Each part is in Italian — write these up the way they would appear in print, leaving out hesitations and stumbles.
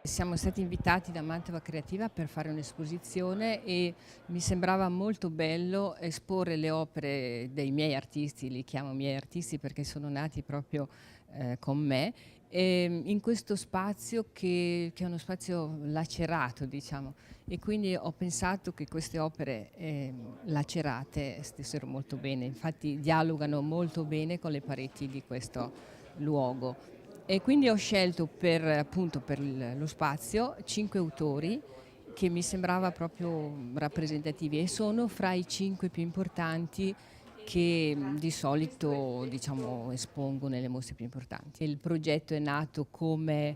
Siamo stati invitati da Mantova Creativa per fare un'esposizione e mi sembrava molto bello esporre le opere dei miei artisti, li chiamo miei artisti perché sono nati proprio con me, in questo spazio che è uno spazio lacerato, diciamo, e quindi ho pensato che queste opere lacerate stessero molto bene, infatti dialogano molto bene con le pareti di questo luogo. E quindi ho scelto per, appunto, per lo spazio 5 autori che mi sembrava proprio rappresentativi e sono fra i 5 più importanti che di solito, diciamo, espongo nelle mostre più importanti. Il progetto è nato come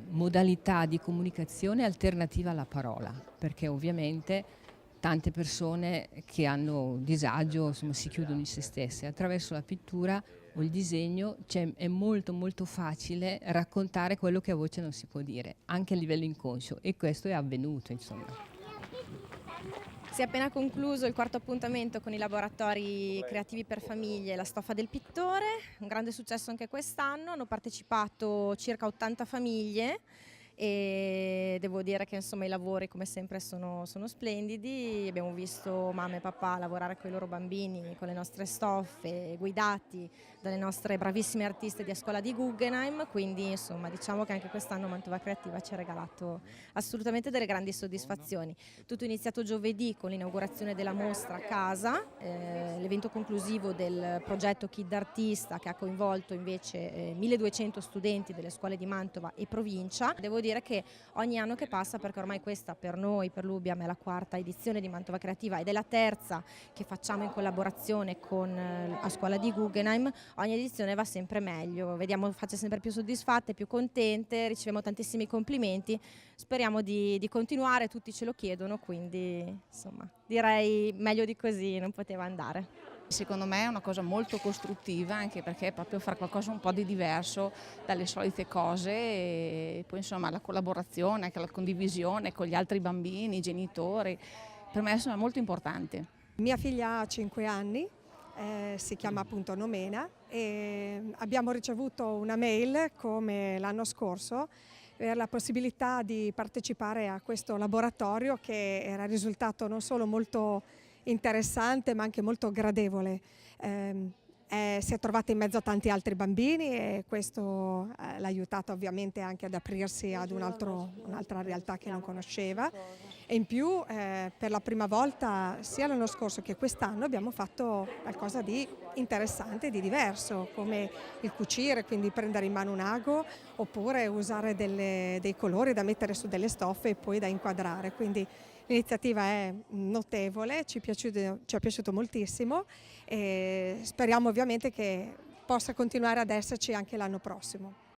modalità di comunicazione alternativa alla parola, perché ovviamente tante persone che hanno disagio, insomma, si chiudono in se stesse. Attraverso la pittura o il disegno è molto molto facile raccontare quello che a voce non si può dire, anche a livello inconscio, e questo è avvenuto, insomma. Si è appena concluso il quarto appuntamento con i laboratori creativi per famiglie La stoffa del pittore, un grande successo anche quest'anno, hanno partecipato circa 80 famiglie e devo dire che insomma i lavori come sempre sono splendidi. Abbiamo visto mamma e papà lavorare con i loro bambini con le nostre stoffe, guidati dalle nostre bravissime artiste di scuola di Guggenheim, quindi insomma diciamo che anche quest'anno Mantova Creativa ci ha regalato assolutamente delle grandi soddisfazioni. Tutto iniziato giovedì con l'inaugurazione della mostra a casa, l'evento conclusivo del progetto Kid Artista che ha coinvolto invece 1200 studenti delle scuole di Mantova e provincia. Devo dire che ogni anno che passa, perché ormai questa per noi, per l'Ubiam, è la quarta edizione di Mantova Creativa ed è la terza che facciamo in collaborazione con la scuola di Guggenheim, ogni edizione va sempre meglio, vediamo facce sempre più soddisfatte, più contente, riceviamo tantissimi complimenti, speriamo di continuare, tutti ce lo chiedono, quindi insomma direi meglio di così non poteva andare. Secondo me è una cosa molto costruttiva, anche perché è proprio fare qualcosa un po' di diverso dalle solite cose e poi insomma la collaborazione, anche la condivisione con gli altri bambini, i genitori, per me insomma, è molto importante. Mia figlia ha 5 anni, si chiama appunto Nomena e abbiamo ricevuto una mail come l'anno scorso per la possibilità di partecipare a questo laboratorio che era risultato non solo molto interessante ma anche molto gradevole. Si è trovata in mezzo a tanti altri bambini e questo l'ha aiutata ovviamente anche ad aprirsi ad un'altra realtà che non conosceva, e in più per la prima volta sia l'anno scorso che quest'anno abbiamo fatto qualcosa di interessante, di diverso, come il cucire, quindi prendere in mano un ago oppure usare dei colori da mettere su delle stoffe e poi da inquadrare. Quindi l'iniziativa è notevole, ci è piaciuto moltissimo e speriamo ovviamente che possa continuare ad esserci anche l'anno prossimo.